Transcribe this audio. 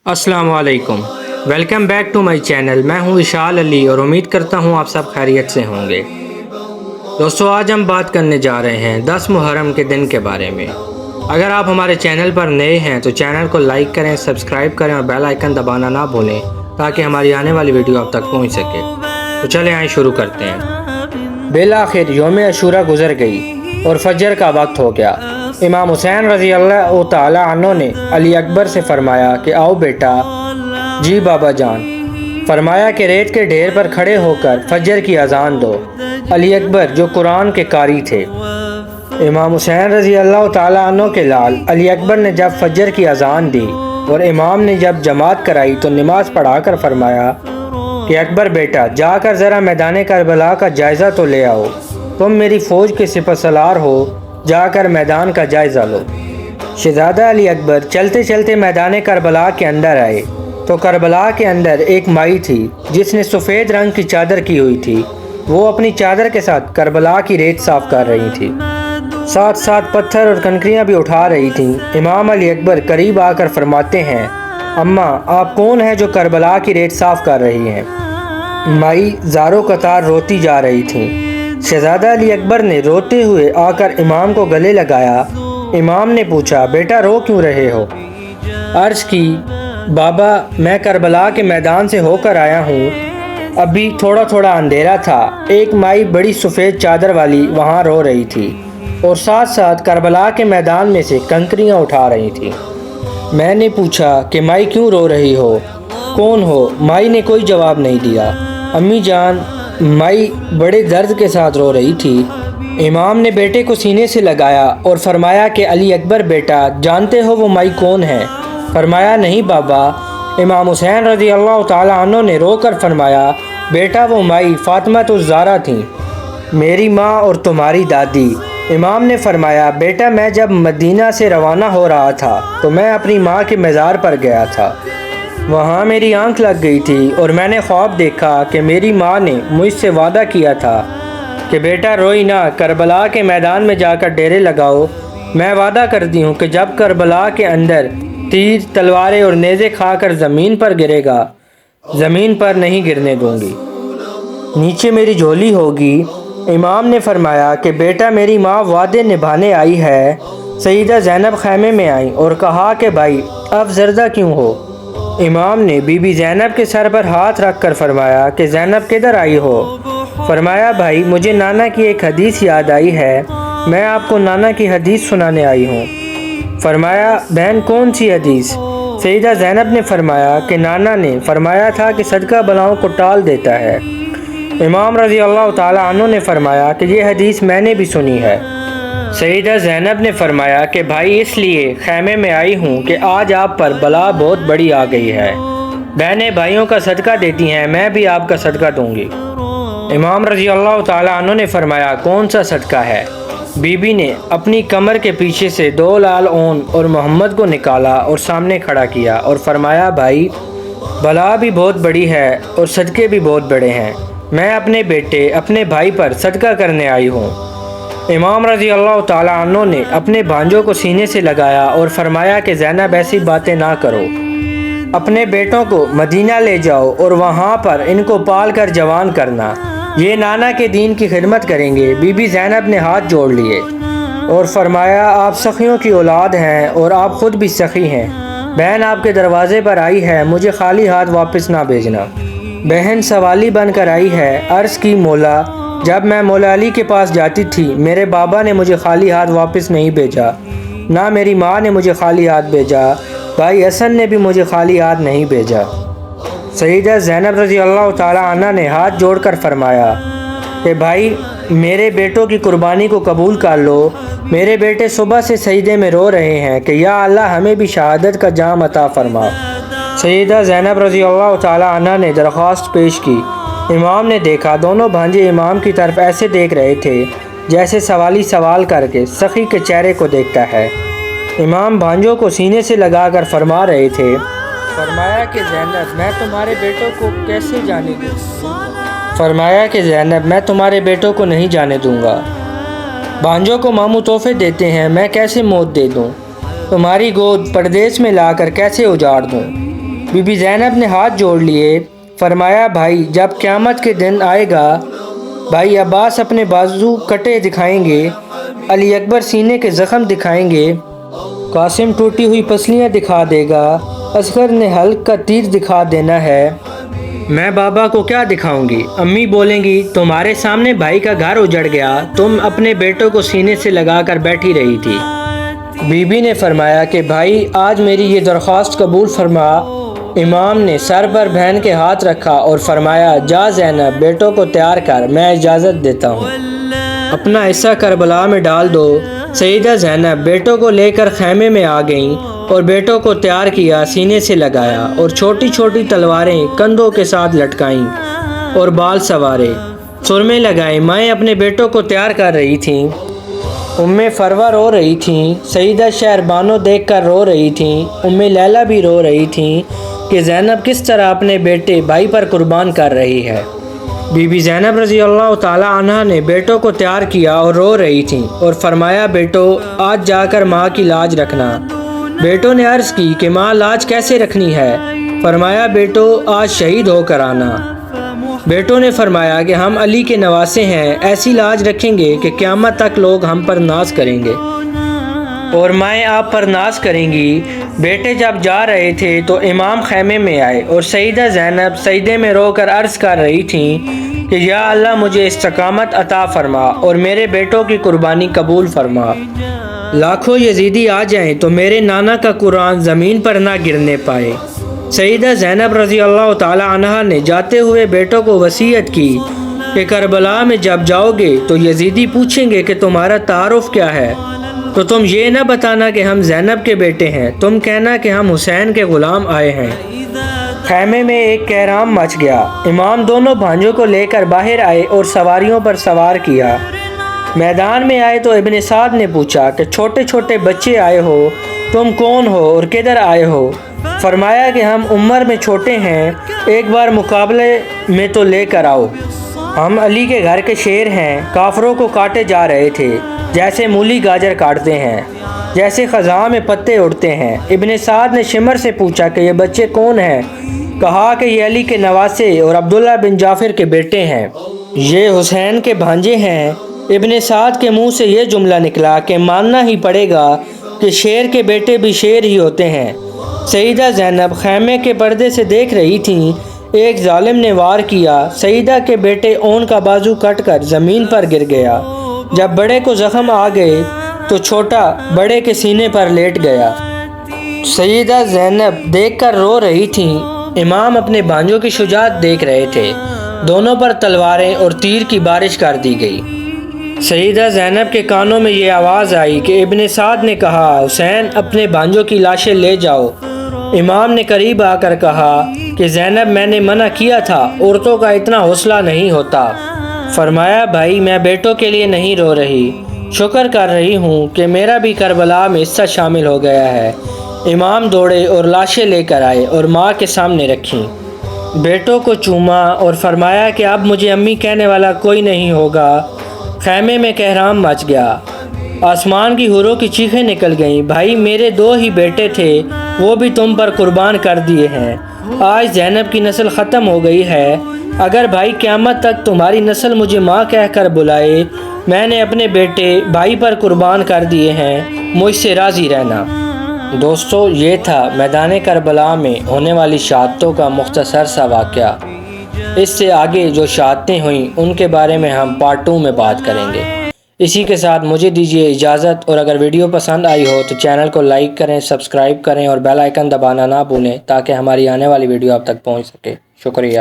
अस्सलाम वालेकुम। Welcome back to my channel. मैं हूं विशाल अली और उम्मीद करता हूं आप सब खैरियत से होंगे। दोस्तों, आज हम बात करने जा रहे हैं 10 मुहर्रम के दिन के बारे में। अगर आप हमारे चैनल पर नए हैं तो चैनल को लाइक करें, सब्सक्राइब करें और बेल आइकन दबाना ना भूलें ताकि हमारी आने वाली वीडियो आप तक पहुंच सके। तो चलें आइए शुरू करते हैं। बिलाखिर यौम अशूरा गुजर गई और फजर का वक्त हो गया। इमाम हुसैन रज़ी अल्लाह तआला अन्हु ने अली अकबर से फरमाया कि आओ बेटा। जी बाबा जान। फरमाया कि रेत के ढेर पर खड़े होकर फजर की अजान दो। अली अकबर जो कुरान के कारी थे। इमाम हुसैन रज़ी अल्लाह तआला अन्हु के लाल अली अकबर ने जब फजर की अजान दी और इमाम ने जब जमात कराई तो नमाज पढ़ाकर फरमाया कि अकबर बेटा जाकर ज़रा मैदान करबला का जायज़ा तो ले आओ। तुम मेरी फ़ौज के सिपहसालार हो, जाकर मैदान का जायज़ा लो। शहज़ादा अली अकबर चलते चलते मैदान करबला के अंदर आए तो करबला के अंदर एक माई थी जिसने सफ़ेद रंग की चादर की हुई थी। वो अपनी चादर के साथ करबला की रेत साफ़ कर रही थी, साथ साथ पत्थर और कंकरियाँ भी उठा रही थीं। इमाम अली अकबर करीब आकर फरमाते हैं, अम्मा आप कौन हैं जो करबला की रेत साफ़ कर रही हैं? माई ज़ारो कतार रोती जा रही थीं। शहज़ादा अली अकबर ने रोते हुए आकर इमाम को गले लगाया। इमाम ने पूछा, बेटा रो क्यों रहे हो? अर्ज़ की, बाबा मैं करबला के मैदान से होकर आया हूँ। अभी थोड़ा थोड़ा अंधेरा था। एक माई बड़ी सफ़ेद चादर वाली वहाँ रो रही थी और साथ साथ करबला के मैदान में से कंकरियाँ उठा रही थी। मैंने पूछा कि माई क्यों रो रही हो, कौन हो? माई ने कोई जवाब नहीं दिया। अम्मी जान, माई बड़े दर्द के साथ रो रही थी। इमाम ने बेटे को सीने से लगाया और फरमाया कि अली अकबर बेटा जानते हो वो माई कौन है? फरमाया नहीं बाबा। इमाम हुसैन रज़ी अल्लाह तआला अन्हु ने रोकर फरमाया, बेटा वो माई फातिमा तो ज़ारा थी, मेरी माँ और तुम्हारी दादी। इमाम ने फरमाया, बेटा मैं जब मदीना से रवाना हो रहा था तो मैं अपनी माँ के मज़ार पर गया था। वहाँ मेरी आंख लग गई थी और मैंने ख्वाब देखा कि मेरी माँ ने मुझसे वादा किया था कि बेटा रोई ना, करबला के मैदान में जाकर डेरे लगाओ। मैं वादा करती हूँ कि जब करबला के अंदर तीर तलवारें और नेज़े खाकर ज़मीन पर गिरेगा, ज़मीन पर नहीं गिरने दूँगी, नीचे मेरी झोली होगी। इमाम ने फरमाया कि बेटा मेरी माँ वादे निभाने आई है। सईदा ज़ैनब खैमे में आई और कहा कि भाई अब ज़रदा क्यों हो? इमाम ने बीबी ज़ैनब के सर पर हाथ रख कर फरमाया कि ज़ैनब किधर आई हो? फरमाया, भाई मुझे नाना की एक हदीस याद आई है, मैं आपको नाना की हदीस सुनाने आई हूँ। फरमाया, बहन कौन सी हदीस? सईदा ज़ैनब ने फरमाया कि नाना ने फरमाया था कि सदका बलाओं को टाल देता है। इमाम रज़ी अल्लाह तआला अन्हु ने फरमाया कि ये हदीस मैंने भी सुनी है। सईदा ज़ैनब ने फरमाया कि भाई इसलिए खैमे में आई हूँ कि आज आप पर बला बहुत बड़ी आ गई है। बहनें भाइयों का सदका देती हैं, मैं भी आपका सदका दूँगी। इमाम रज़ी अल्लाह तआला अन्हु ने फरमाया, कौन सा सदका है? बीबी ने अपनी कमर के पीछे से 2 लाल ऊन और मोहम्मद को निकाला और सामने खड़ा किया और फरमाया, भाई बला भी बहुत बड़ी है और सदके भी बहुत बड़े हैं। मैं अपने बेटे अपने भाई पर सदका करने आई हूँ। इमाम रज़ी अल्लाह तआला अन्हु ने अपने भांजों को सीने से लगाया और फरमाया कि ज़ैनब ऐसी बातें ना करो, अपने बेटों को मदीना ले जाओ और वहाँ पर इनको पाल कर जवान करना, ये नाना के दीन की खिदमत करेंगे। बीबी ज़ैनब ने हाथ जोड़ लिए और फरमाया, आप सखियों की औलाद हैं और आप ख़ुद भी सखी हैं। बहन आपके दरवाज़े पर आई है, मुझे खाली हाथ वापस ना भेजना। बहन सवाली बन कर आई है। अर्ज़ की, मौला जब मैं मौला अली के पास जाती थी मेरे बाबा ने मुझे खाली हाथ वापस नहीं भेजा, ना मेरी माँ ने मुझे खाली हाथ भेजा, भाई हसन ने भी मुझे खाली हाथ नहीं भेजा। सईदा ज़ैनब रज़ी अल्लाह तआला अन्हा ने हाथ जोड़कर फरमाया कि भाई मेरे बेटों की कुर्बानी को कबूल कर लो। मेरे बेटे सुबह से सजदे में रो रहे हैं कि या अल्लाह हमें भी शहादत का जाम अता फरमा। सईदा ज़ैनब रज़ी अल्लाह तआला अन्हा ने दरख्वास्त पेश की। इमाम ने देखा दोनों भांजे इमाम की तरफ ऐसे देख रहे थे जैसे सवाली सवाल करके सखी के चेहरे को देखता है। इमाम भांजों को सीने से लगाकर फरमा रहे थे। फरमाया कि ज़ैनब मैं तुम्हारे बेटों को कैसे जाने दूँगा? फरमाया कि ज़ैनब मैं तुम्हारे बेटों को नहीं जाने दूँगा। भांजों को मामू तोहफे देते हैं, मैं कैसे मौत दे दूँ? तुम्हारी गोद परदेश में लाकर कैसे उजाड़ दूँ? بی بی زینب نے ہاتھ جوڑ لیے، فرمایا بھائی جب قیامت کے دن آئے گا، بھائی عباس اپنے بازو کٹے دکھائیں گے، علی اکبر سینے کے زخم دکھائیں گے، قاسم ٹوٹی ہوئی پسلیاں دکھا دے گا، اصغر نے حلق کا تیر دکھا دینا ہے، میں بابا کو کیا دکھاؤں گی؟ امی بولیں گی تمہارے سامنے بھائی کا گھر اجڑ گیا، تم اپنے بیٹوں کو سینے سے لگا کر بیٹھی رہی تھی۔ بی بی نے فرمایا کہ بھائی آج میری یہ درخواست قبول فرما۔ امام نے سر پر بہن کے ہاتھ رکھا اور فرمایا جا زینب بیٹوں کو تیار کر، میں اجازت دیتا ہوں، اپنا حصہ کربلا میں ڈال دو۔ سیدہ زینب بیٹوں کو لے کر خیمے میں آ گئیں اور بیٹوں کو تیار کیا، سینے سے لگایا اور چھوٹی چھوٹی تلواریں کندھوں کے ساتھ لٹکائیں اور بال سوارے، سرمے لگائیں۔ مائیں اپنے بیٹوں کو تیار کر رہی تھیں، ام فروہ رو رہی تھیں، سیدہ شہربانو دیکھ کر رو رہی تھیں، ام لیلہ بھی رو رہی تھیں کہ زینب کس طرح اپنے بیٹے بھائی پر قربان کر رہی ہے۔ بی بی زینب رضی اللہ تعالی عنہ نے بیٹوں کو تیار کیا اور رو رہی تھیں اور فرمایا بیٹو آج جا کر ماں کی لاج رکھنا۔ بیٹوں نے عرض کی کہ ماں لاج کیسے رکھنی ہے؟ فرمایا بیٹو آج شہید ہو کر آنا۔ بیٹوں نے فرمایا کہ ہم علی کے نواسے ہیں، ایسی لاج رکھیں گے کہ قیامت تک لوگ ہم پر ناز کریں گے اور مائیں آپ پر ناز کریں گی۔ بیٹے جب جا رہے تھے تو امام خیمے میں آئے اور سیدہ زینب سجدے میں رو کر عرض کر رہی تھیں کہ یا اللہ مجھے استقامت عطا فرما اور میرے بیٹوں کی قربانی قبول فرما۔ لاکھوں یزیدی آ جائیں تو میرے نانا کا قرآن زمین پر نہ گرنے پائے۔ سیدہ زینب رضی اللہ تعالی عنہ نے جاتے ہوئے بیٹوں کو وصیت کی کہ کربلا میں جب جاؤ گے تو یزیدی پوچھیں گے کہ تمہارا تعارف کیا ہے، تو تم یہ نہ بتانا کہ ہم زینب کے بیٹے ہیں، تم کہنا کہ ہم حسین کے غلام آئے ہیں۔ خیمے میں ایک کہرام مچ گیا۔ امام دونوں بھانجوں کو لے کر باہر آئے اور سواریوں پر سوار کیا۔ میدان میں آئے تو ابن سعد نے پوچھا کہ چھوٹے چھوٹے بچے آئے ہو، تم کون ہو اور کدھر آئے ہو؟ فرمایا کہ ہم عمر میں چھوٹے ہیں، ایک بار مقابلے میں تو لے کر آؤ، ہم علی کے گھر کے شیر ہیں، کافروں کو کاٹے جا رہے تھے، جیسے مولی گاجر کاٹتے ہیں، جیسے خزاں میں پتے اڑتے ہیں۔ ابن سعد نے شمر سے پوچھا کہ یہ بچے کون ہیں؟ کہا کہ یہ علی کے نواسے اور عبداللہ بن جعفر کے بیٹے ہیں، یہ حسین کے بھانجے ہیں۔ ابن سعد کے منہ سے یہ جملہ نکلا کہ ماننا ہی پڑے گا کہ شیر کے بیٹے بھی شیر ہی ہوتے ہیں۔ سیدہ زینب خیمے کے پردے سے دیکھ رہی تھیں، ایک ظالم نے وار کیا، سیدہ کے بیٹے اون کا بازو کٹ کر زمین پر گر گیا۔ جب بڑے کو زخم آ گئے تو چھوٹا بڑے کے سینے پر لیٹ گیا۔ سیدہ زینب دیکھ کر رو رہی تھیں، امام اپنے بھانجوں کی شجاعت دیکھ رہے تھے، دونوں پر تلواریں اور تیر کی بارش کر دی گئی۔ سیدہ زینب کے کانوں میں یہ آواز آئی کہ ابن سعد نے کہا حسین اپنے بھانجوں کی لاشیں لے جاؤ۔ امام نے قریب آ کر کہا کہ زینب میں نے منع کیا تھا، عورتوں کا اتنا حوصلہ نہیں ہوتا۔ فرمایا بھائی میں بیٹوں کے لیے نہیں رو رہی، شکر کر رہی ہوں کہ میرا بھی کربلا میں حصہ شامل ہو گیا ہے۔ امام دوڑے اور لاشیں لے کر آئے اور ماں کے سامنے رکھیں، بیٹوں کو چوما اور فرمایا کہ اب مجھے امی کہنے والا کوئی نہیں ہوگا۔ خیمے میں کہرام مچ گیا، آسمان کی حوروں کی چیخیں نکل گئیں، بھائی میرے دو ہی بیٹے تھے، وہ بھی تم پر قربان کر دیے ہیں، آج زینب کی نسل ختم ہو گئی ہے، اگر بھائی قیامت تک تمہاری نسل مجھے ماں کہہ کر بلائے، میں نے اپنے بیٹے بھائی پر قربان کر دیے ہیں، مجھ سے راضی رہنا۔ دوستو یہ تھا میدان کربلا میں ہونے والی شہادتوں کا مختصر سا واقعہ۔ اس سے آگے جو شہادتیں ہوئیں ان کے بارے میں ہم پارٹ 2 میں بات کریں گے۔ اسی کے ساتھ مجھے دیجیے اجازت، اور اگر ویڈیو پسند آئی ہو تو چینل کو لائک کریں، سبسکرائب کریں اور بیل آئیکن دبانا نہ بھولیں تاکہ ہماری آنے والی ویڈیو آپ تک پہنچ سکے۔ شکریہ۔